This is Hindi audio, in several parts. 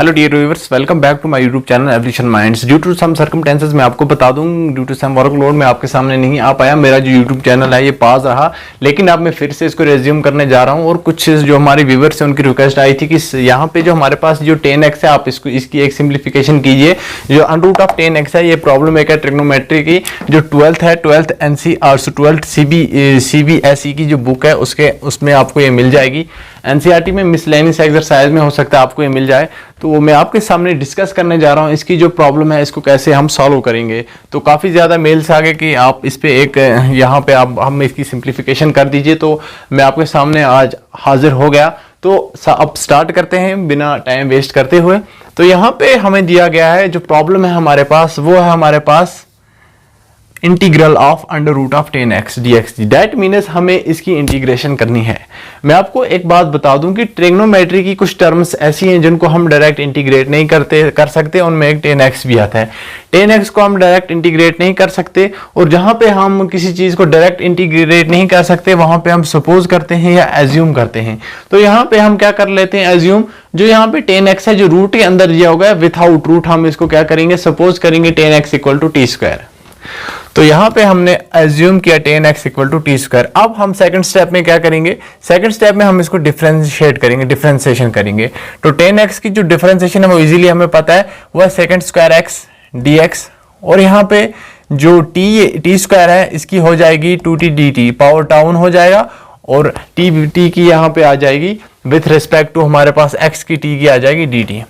Hello dear viewers, welcome back to my YouTube channel evolution minds. Due to some circumstances मैं आपको बता दूं, ड्यू टू सम वर्कलोड मैं आपके सामने नहीं आ पाया। मेरा जो यूट्यूब चैनल है ये पास रहा, लेकिन अब मैं फिर से इसको रेज्यूम करने जा रहा हूं। और कुछ जो हमारे व्यूअर्स हैं उनकी रिक्वेस्ट आई थी कि यहाँ पे जो हमारे पास जो 10x है आप इसकी एक सिंप्लीफिकेशन कीजिए। जो अंडर रूट ऑफ 10x है ये प्रॉब्लम एक है ट्रिग्नोमेट्री की। जो 12th है, 12th NCERT 12th CBSE की जो बुक है उसमें आपको ये मिल जाएगी। NCERT में मिसलेनियस एक्सरसाइज में हो सकता है आपको ये मिल जाए, तो वो मैं आपके सामने डिस्कस करने जा रहा हूँ। इसकी जो प्रॉब्लम है इसको कैसे हम सॉल्व करेंगे। तो काफ़ी ज़्यादा मेल्स आ गए कि आप इस पे एक यहाँ पे आप हम इसकी सिंप्लीफिकेशन कर दीजिए। तो मैं आपके सामने आज हाजिर हो गया। तो अब स्टार्ट करते हैं बिना टाइम वेस्ट करते हुए। तो यहाँ पे हमें दिया गया है जो प्रॉब्लम है हमारे पास, वो है हमारे पास integral of under root of 10x dx। That means हमें इसकी इंटीग्रेशन करनी है। मैं आपको एक बात बता दूं कि ट्रिग्नोमेट्री की कुछ टर्म्स ऐसी हैं जिनको हम डायरेक्ट इंटीग्रेट नहीं कर सकते। उनमें एक 10x भी आता है। 10x को हम डायरेक्ट इंटीग्रेट नहीं कर सकते, और जहां पे हम किसी चीज को डायरेक्ट इंटीग्रेट नहीं कर सकते वहां पे हम सपोज करते हैं या एज्यूम करते हैं। तो यहाँ पे हम क्या कर लेते हैं, एज्यूम। जो यहाँ पे 10x है जो रूट के अंदर दिया होगा विथआउट रूट, हम इसको क्या करेंगे, सपोज करेंगे 10x equal to T square. तो यहां पे हमने एज्यूम किया 10x equal to T square. अब हम सेकंड स्टेप में क्या करेंगे, सेकंड स्टेप में हम इसको डिफरेंशिएट करेंगे, डिफरेंशिएशन करेंगे। तो 10x की जो डिफरेंशिएशन है वो इजीली हमें पता है, वो है सेकंड स्क्वायर x dx। और यहाँ पे जो टी स्क्वायर है इसकी हो जाएगी 2t dt, पावर डाउन हो जाएगा, और टी की यहाँ पे आ जाएगी विथ रिस्पेक्ट टू हमारे पास x की t की आ जाएगी dt।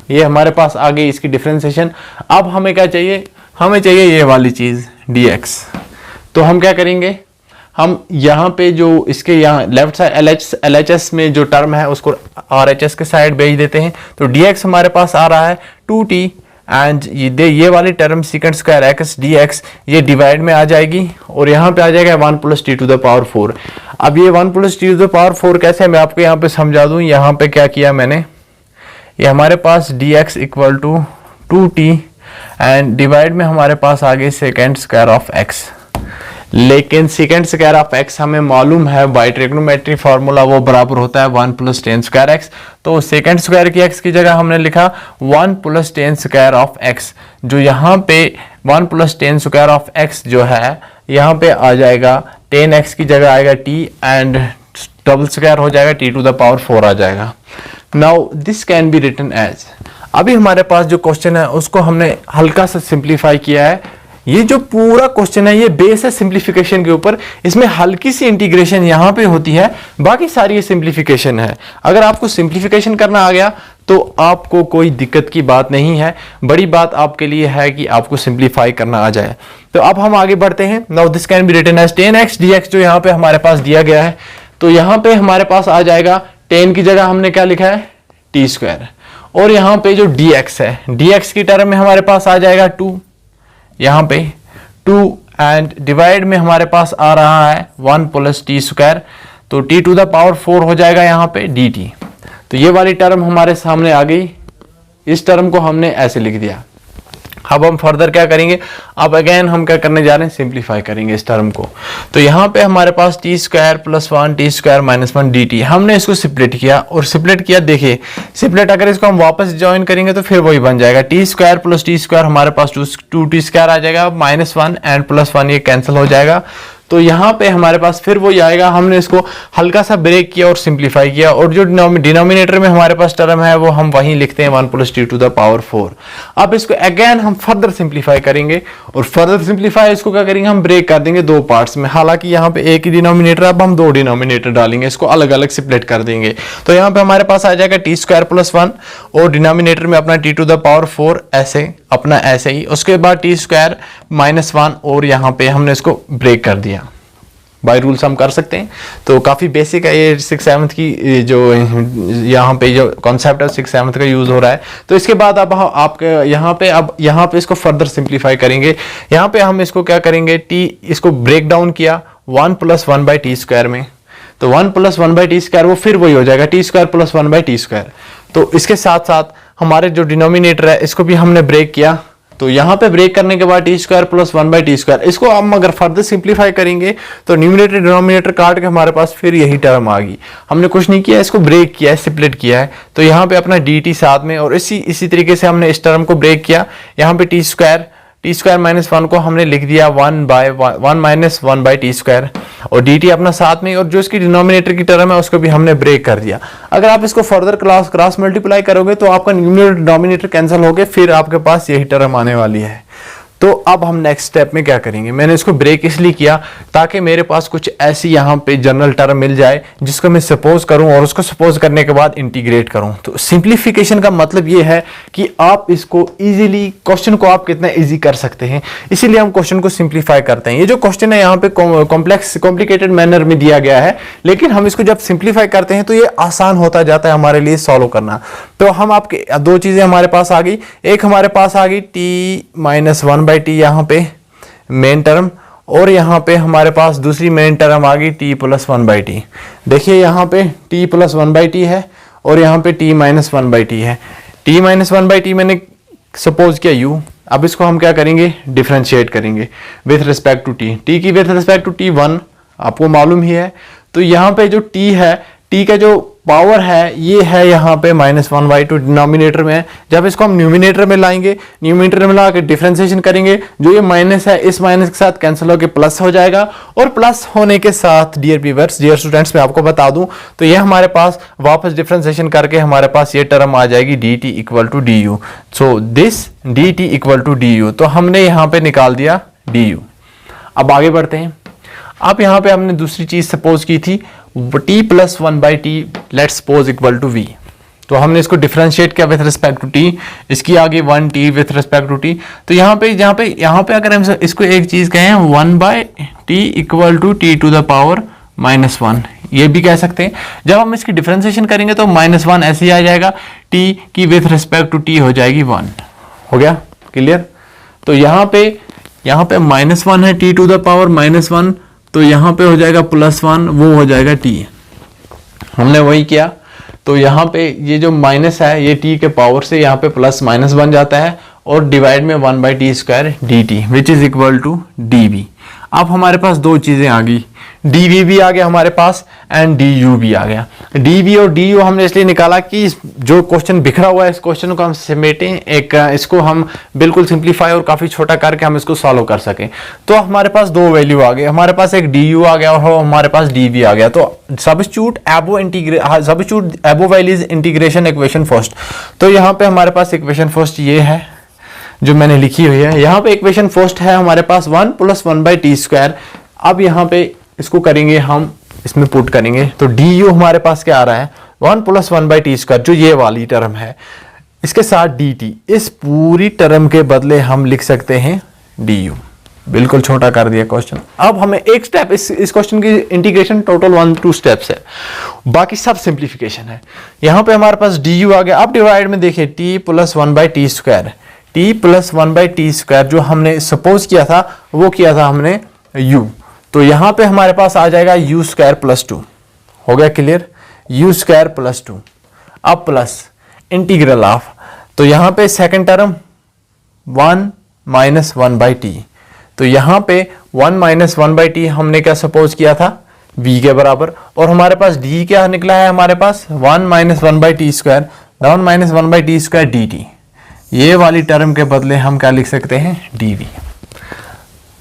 ये हमारे पास आ गई इसकी डिफरेंशिएशन। अब हमें क्या चाहिए, हमें चाहिए ये वाली चीज dx। तो हम क्या करेंगे, हम यहाँ पे जो इसके यहाँ लेफ्ट साइड LHS में जो टर्म है उसको RHS के साइड भेज देते हैं। तो dx हमारे पास आ रहा है 2t, एंड ये वाली term second square x dx ये डिवाइड में आ जाएगी, और यहाँ पे आ जाएगा 1 + t टू द पावर 4। अब ये 1 + t टू द पावर 4 कैसे, मैं आपको यहाँ पे समझा दूं। यहाँ पे क्या किया मैंने, ये हमारे पास dx equal to 2t and divide में हमारे पास आ गई सेकेंड स्क्वायर ऑफ x। लेकिन सेकेंड स्क्वायर ऑफ x हमें मालूम है बाय ट्रिग्नोमेट्री फार्मूला वो बराबर होता है 1 + 10 स्क्वायर x। तो सेकेंड स्क्वायर की x की जगह हमने लिखा 1 + 10 स्क्वायर ऑफ x। जो यहाँ पे 1 + 10 स्क्वायर ऑफ x जो है यहाँ पे आ जाएगा 10x की जगह आएगा t, एंड डबल स्क्वायर हो जाएगा t टू द पावर 4 आ जाएगा। Now this can be written as, अभी हमारे पास जो क्वेश्चन है उसको हमने हल्का सा सिंप्लीफाई किया है। ये जो पूरा क्वेश्चन है ये बेस है सिंप्लीफिकेशन के ऊपर। इसमें हल्की सी इंटीग्रेशन यहाँ पे होती है, बाकी सारी ये सिंप्लीफिकेशन है। अगर आपको सिंप्लीफिकेशन करना आ गया तो आपको कोई दिक्कत की बात नहीं है। बड़ी बात आपके लिए है कि आपको सिंप्लीफाई करना आ जाए। तो अब हम आगे बढ़ते हैं। Now this can be written as 10x dx, जो यहाँ पे हमारे पास दिया गया है। तो यहाँ पे हमारे पास आ जाएगा 10 की जगह हमने क्या लिखा है, टी स्क्वायर, और यहाँ पे जो dx है, dx की टर्म में हमारे पास आ जाएगा 2, यहाँ पे 2, एंड डिवाइड में हमारे पास आ रहा है 1 + t स्क्वायर। तो t टू द पावर 4 हो जाएगा यहाँ पे dt। तो ये वाली टर्म हमारे सामने आ गई। इस टर्म को हमने ऐसे लिख दिया। अब हम फर्दर क्या करेंगे, अब अगेन हम क्या करने जा रहे हैं, सिंप्लीफाई करेंगे इस टर्म को। तो यहाँ पे हमारे पास t square + 1 t square - 1 dt, हमने इसको स्प्लिट किया, और स्प्लिट किया, देखिए स्प्लिट अगर इसको हम वापस ज्वाइन करेंगे तो फिर वही बन जाएगा। t स्क्वायर + t स्क्वायर हमारे पास 2t स्क्वायर आ जाएगा, -1 एंड +1 ये कैंसिल हो जाएगा। तो यहाँ पे हमारे पास फिर वही आएगा। हमने इसको हल्का सा ब्रेक किया और सिंप्लीफाई किया, और जो डिनोमिनेटर में हमारे पास टर्म है वो हम वहीं लिखते हैं 1 + t टू द पावर 4। अब इसको अगेन हम फर्दर सिंप्लीफाई करेंगे, और फर्दर सिंप्लीफाई इसको क्या करेंगे, हम ब्रेक कर देंगे दो पार्ट्स में। हालांकि यहाँ पे एक ही डिनोमिनेटर, अब हम दो डिनोमिनेटर डालेंगे, इसको अलग अलग स्प्लिट कर देंगे। तो यहाँ पे हमारे पास आ जाएगा t स्क्वायर + 1, और डिनोमिनेटर में अपना t टू द पावर 4 ऐसे अपना ऐसे ही, उसके बाद t स्क्वायर -1, और यहाँ पे हमने इसको ब्रेक कर दिया। बाय रूल्स हम कर सकते हैं। तो काफ़ी बेसिक है ये 6-7 की जो यहाँ पे जो कॉन्सेप्ट है 6-7 का यूज़ हो रहा है। तो इसके बाद अब आपके यहाँ पे इसको फर्दर सिंप्लीफाई करेंगे। यहाँ पे हम इसको क्या करेंगे, इसको ब्रेक डाउन किया 1 + 1/t स्क्वायर में। तो 1 + 1/t स्क्वायर वो फिर वही हो जाएगा t स्क्वायर + 1/t स्क्वायर। तो इसके साथ साथ हमारे जो डिनोमिनेटर है इसको भी हमने ब्रेक किया तो यहाँ पे ब्रेक करने के बाद टी स्क्वायर प्लस 1/t²। इसको हम अगर फर्दर सिंप्लीफाई करेंगे तो न्यूमिनेटर डिनोमिनेटर काट के हमारे पास फिर यही टर्म आ गई। हमने कुछ नहीं किया, इसको ब्रेक किया है, स्प्लिट किया है। तो यहाँ पे अपना dt साथ में, और इसी तरीके से हमने इस टर्म को ब्रेक किया। यहाँ पे टी स्क्वायर -1 को हमने लिख दिया 1/t², और dt अपना साथ में, और जो इसकी डिनोमिनेटर की टर्म है उसको भी हमने ब्रेक कर दिया। अगर आप इसको फर्दर क्रॉस मल्टीप्लाई करोगे तो आपका न्यूमिनेटर डिनोमिनेटर कैंसिल हो गए, फिर आपके पास यही टर्म आने वाली है। तो अब हम नेक्स्ट स्टेप में क्या करेंगे, मैंने इसको ब्रेक इसलिए किया ताकि मेरे पास कुछ ऐसी यहाँ पे जनरल टर्म मिल जाए जिसको मैं सपोज करूं, और उसको सपोज करने के बाद इंटीग्रेट करूं। तो सिंप्लीफिकेशन का मतलब ये है कि आप इसको इजीली, क्वेश्चन को आप कितना इजी कर सकते हैं, इसीलिए हम क्वेश्चन को सिंप्लीफाई करते हैं। ये जो क्वेश्चन है यहाँ पे कॉम्प्लिकेटेड मैनर में दिया गया है, लेकिन हम इसको जब सिंप्लीफाई करते हैं तो ये आसान होता जाता है हमारे लिए सॉल्व करना। तो हम आपके दो चीजें हमारे पास आ गई, एक हमारे पास आ गई t-1/t यहाँ पे मेन टर्म, और यहाँ पे हमारे पास दूसरी मेन टर्म आ गई t+1/t। देखिए यहाँ पे t+1/t है और यहाँ पे t-1/t है। t-1/t मैंने सपोज किया u। अब इसको हम क्या करेंगे, डिफरेंशिएट करेंगे विथ रिस्पेक्ट टू t की विथ रिस्पेक्ट टू t 1 आपको मालूम ही है। तो यहाँ पे जो t है, t का जो पावर है ये है यहाँ पे -1/2 डिनोमिनेटर में है। जब इसको हम न्यूमिनेटर में लाएंगे, न्यूमिनेटर में ला के डिफरेंशिएशन करेंगे, जो ये माइनस है इस माइनस के साथ कैंसिल होकर प्लस हो जाएगा, और प्लस होने के साथ डियर व्यूअर्स, डियर स्टूडेंट्स, मैं आपको बता दूं तो ये हमारे पास वापस डिफरेंशिएशन करके हमारे पास ये टर्म आ जाएगी dt = du। So this dt = du, तो हमने यहाँ पे निकाल दिया du। अब आगे बढ़ते हैं। अब यहाँ पे हमने दूसरी चीज सपोज की थी t+1/t let's suppose equal to v। तो हमने इसको डिफरेंशिएट किया विथ रिस्पेक्ट टू t, इसकी आगे 1t with respect to t। तो यहाँ पे अगर हम इसको एक चीज कहें 1/t = t⁻⁻1, ये भी कह सकते हैं। जब हम इसकी डिफरेंशिएशन करेंगे तो -1 ऐसे ही आ जाएगा, t की विथ रिस्पेक्ट टू t हो जाएगी 1। हो गया क्लियर? तो यहाँ पे -1 है t⁻⁻1, तो यहाँ पे हो जाएगा +1, वो हो जाएगा t। हमने वही किया। तो यहाँ पे ये जो माइनस है ये t के पावर से यहाँ पे प्लस माइनस बन जाता है, और डिवाइड में 1/t² dt which is equal to dv। अब हमारे पास दो चीजें आ गई, dv भी आ गया हमारे पास एंड du भी आ गया। dv और du हमने इसलिए निकाला कि जो क्वेश्चन बिखरा हुआ है इस क्वेश्चन को हम समेटें, इसको हम बिल्कुल सिंप्लीफाई और काफी छोटा करके हम इसको सॉल्व कर सकें। तो हमारे पास दो वैल्यू आ गए, हमारे पास एक du आ गया और हमारे पास dv आ गया। तो substitute above values integration equation first. तो यहाँ पे हमारे पास इक्वेशन फर्स्ट ये है जो मैंने लिखी हुई है। यहाँ पे इक्वेशन फर्स्ट है हमारे पास 1 + 1/t²। अब यहाँ पे इसको करेंगे हम, इसमें पुट करेंगे तो du हमारे पास क्या आ रहा है 1 + 1/t², जो ये वाली टर्म है, इसके साथ dt। इस पूरी टर्म के बदले हम लिख सकते हैं du। बिल्कुल छोटा कर दिया क्वेश्चन। अब हमें एक स्टेप, इस क्वेश्चन की इंटीग्रेशन टोटल 1-2 स्टेप्स है, बाकी सब सिंप्लीफिकेशन है। यहाँ पे हमारे पास du आ गया। अब डिवाइड में देखिए t+1/t², t+1/t² जो हमने सपोज किया था वो किया था हमने u। तो यहां पे हमारे पास आ जाएगा u² + 2। हो गया क्लियर? u² + 2। अब प्लस इंटीग्रल ऑफ, तो यहां पे सेकंड टर्म 1 - 1/t। तो यहां पे 1 - 1/t हमने क्या सपोज किया था v के बराबर, और हमारे पास d क्या निकला है हमारे पास 1 - 1/t², 1 - 1/t² dt। ये वाली टर्म के बदले हम क्या लिख सकते हैं dv।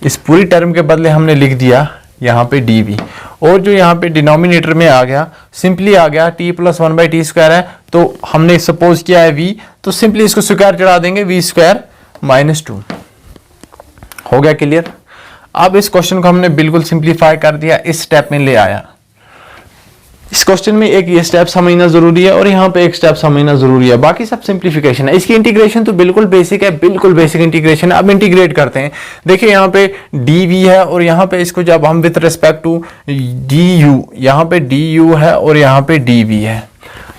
इस पूरी टर्म के बदले हमने लिख दिया यहाँ पे dv, और जो यहाँ पे डिनोमिनेटर में आ गया सिंपली आ गया t+1/t² है, तो हमने सपोज किया है v, तो सिंपली इसको स्क्वायर चढ़ा देंगे v² - 2। हो गया क्लियर? अब इस क्वेश्चन को हमने बिल्कुल सिंप्लीफाई कर दिया, इस स्टेप में ले आया। इस क्वेश्चन में एक ये स्टेप समझना जरूरी है और यहाँ पे एक स्टेप समझना जरूरी है, बाकी सब सिंप्लीफिकेशन है। इसकी इंटीग्रेशन तो बिल्कुल बेसिक है, बिल्कुल बेसिक इंटीग्रेशन है। अब इंटीग्रेट करते हैं। देखिए यहाँ पे dv है और यहाँ पे इसको जब हम विथ रिस्पेक्ट टू du, यहाँ पे du है और यहाँ पे dv है।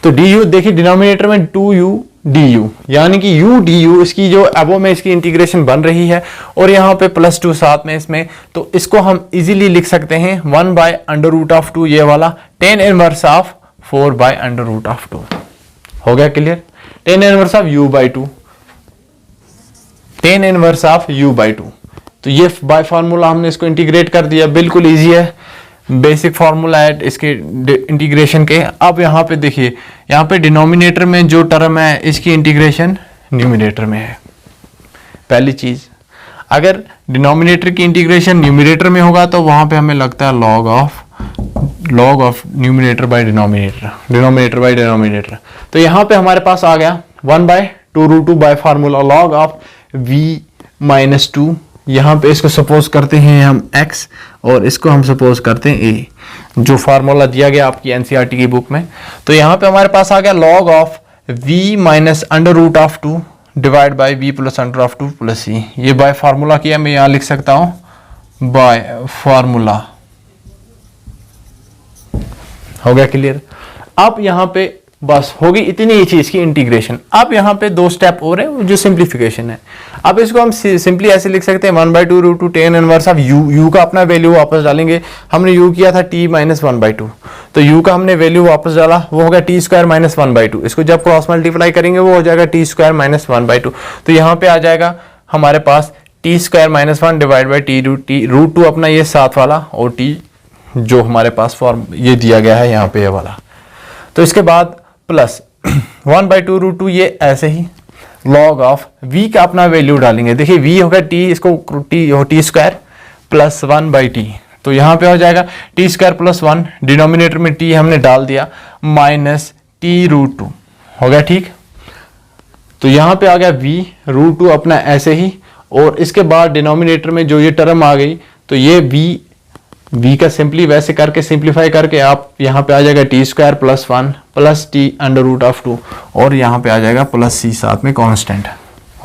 तो du देखिए डिनोमिनेटर में 2u du, यानी कि u du इसकी जो अबो में इसकी इंटीग्रेशन बन रही है, और यहाँ पे +2 साथ में इसमें, तो इसको हम इजीली लिख सकते हैं 1/√2 ये वाला, tan इनवर्स ऑफ 4/√2। हो गया clear? tan inverse of u/2, tan inverse of u by 2। तो ये बाय फार्मूला हमने इसको इंटीग्रेट कर दिया, बिल्कुल ईजी है, बेसिक फार्मूला है इसके इंटीग्रेशन के। अब यहाँ पे देखिए, यहाँ पे डिनोमिनेटर में जो टर्म है इसकी इंटीग्रेशन न्यूमिनेटर में है। पहली चीज, अगर डिनोमिनेटर की इंटीग्रेशन न्यूमिनेटर में होगा तो वहां पे हमें लगता है log of numerator by denominator, denominator by denominator. तो यहाँ पे हमारे पास आ गया 1/2√2 bye formula log of v minus 2। यहाँ पे इसको सपोज करते हैं हम x और इसको हम सपोज करते हैं a, जो फार्मूला दिया गया आपकी एनसीईआरटी की बुक में। तो यहाँ पे हमारे पास आ गया log of v minus √2 divide by v plus √2 plus c। ये बाय फार्मूला किया, मैं यहाँ लिख सकता हूँ बाय फार्मूला। हो गया क्लियर? अब यहाँ पे बस होगी इतनी ही चीज की इंटीग्रेशन। अब यहाँ पे 2 स्टेप और है जो सिंप्लीफिकेशन है। अब इसको हम सिंपली ऐसे लिख सकते हैं 1/2√2 टेन इनवर्स ऑफ u का अपना वैल्यू वापस डालेंगे। हमने u किया था t माइनस 1/2, तो u का हमने वैल्यू वापस डाला, वो होगा t स्क्वायर माइनस 1/2। इसको जब क्रॉस मल्टीप्लाई करेंगे वो हो जाएगा t स्क्वायर माइनस 1/2। तो यहाँ पे आ जाएगा हमारे पास t square minus 1 divide by √2 अपना ये साथ वाला, और t जो हमारे पास फॉर्म ये दिया गया है यहाँ पे ये वाला। तो इसके बाद प्लस 1/2√2 ये ऐसे ही लॉग ऑफ v का अपना वैल्यू डालेंगे। देखिए v होगा t, इसको t स्क्वायर प्लस 1/t। तो यहाँ पे हो जाएगा t स्क्वायर प्लस 1, डिनोमिनेटर में t हमने डाल दिया, माइनस t√2 हो गया। ठीक, तो यहाँ पे आ गया v√2 अपना ऐसे ही, और इसके बाद डिनोमिनेटर में जो ये टर्म आ गई, तो ये v का सिंपली वैसे करके सिंप्लीफाई करके आप यहाँ पे आ जाएगा t square plus 1 plus t √2, और यहाँ पे आ जाएगा प्लस c साथ में कांस्टेंट।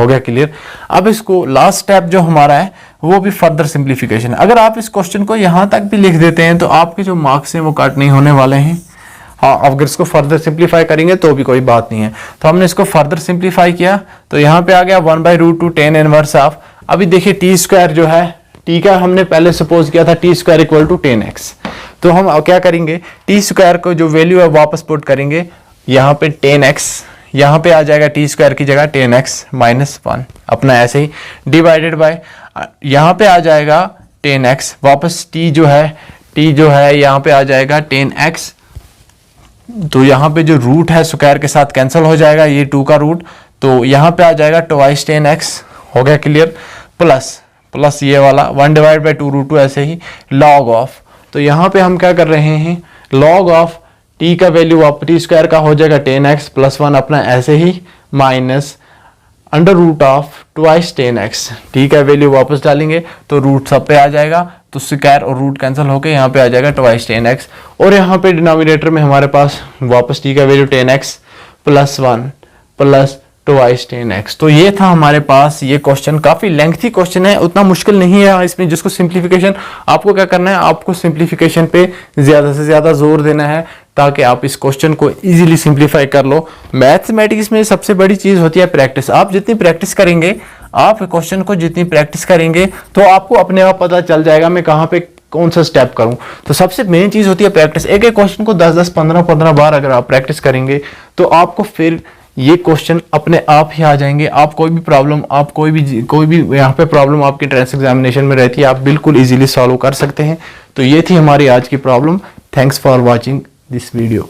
हो गया क्लियर? अब इसको लास्ट स्टेप जो हमारा है वो भी फर्दर सिंप्लीफिकेशन। अगर आप इस क्वेश्चन को यहाँ तक भी लिख देते हैं तो आपके जो मार्क्स हैं वो कट नहीं होने वाले हैं। हाँ, अगर इसको फर्दर सिंप्लीफाई करेंगे तो भी कोई बात नहीं है। तो हमने इसको फर्दर सिंप्लीफाई किया, तो यहाँ पे आ गया 1/√2 टेन इनवर्स ऑफ। अभी देखिए t स्क्वायर जो है, t का हमने पहले सपोज किया था t square equal to 10x। तो हम क्या करेंगे, t स्क्वायर को जो वैल्यू है वापस पुट करेंगे यहाँ पे 10x, यहाँ पे आ जाएगा t स्क्वायर की जगह 10x माइनस 1 अपना ऐसे ही, डिवाइडेड बाय यहाँ पे आ जाएगा 10x, वापस t जो है यहाँ पे आ जाएगा 10x। तो यहाँ पे जो रूट है स्क्वायर के साथ कैंसिल हो जाएगा, ये 2 का रूट, तो यहाँ पे आ जाएगा ट्वाइस 10x। हो गया क्लियर? प्लस ये वाला 1/2√2 ऐसे ही लॉग ऑफ। तो यहाँ पे हम क्या कर रहे हैं, लॉग ऑफ t का वैल्यू t स्क्वायर का हो जाएगा 10x प्लस 1 अपना ऐसे ही, माइनस √2 ट्वाइस 10x। t का वैल्यू वापस डालेंगे तो रूट सब पे आ जाएगा, तो स्क्वायर और रूट कैंसिल होके यहाँ पे आ जाएगा ट्वाइस 10x। और यहाँ पे डिनोमिनेटर में हमारे पास वापस t का value 10x plus 1 plus twice 10x। तो ये था हमारे पास ये क्वेश्चन। काफी लेंथी क्वेश्चन है, उतना मुश्किल नहीं है इसमें। जिसको सिंप्लीफिकेशन, आपको क्या करना है, आपको सिंप्लीफिकेशन पे ज्यादा से ज्यादा जोर देना है ताकि आप इस क्वेश्चन को इजीली सिंप्लीफाई कर लो। मैथमेटिक्स में सबसे बड़ी चीज होती है प्रैक्टिस। आप जितनी प्रैक्टिस करेंगे, आप क्वेश्चन को जितनी प्रैक्टिस करेंगे, तो आपको अपने आप पता चल जाएगा मैं कहाँ पे कौन सा स्टेप करूं। तो सबसे मेन चीज होती है प्रैक्टिस। एक एक क्वेश्चन को 10-10, 15-15 बार अगर आप प्रैक्टिस करेंगे तो आपको फिर ये क्वेश्चन अपने आप ही आ जाएंगे। आप कोई भी प्रॉब्लम, आप कोई भी यहाँ पे प्रॉब्लम आपकी एंट्रेंस एग्जामिनेशन में रहती है, आप बिल्कुल इजीली सॉल्व कर सकते हैं। तो ये थी हमारी आज की problem. Thanks for watching this video.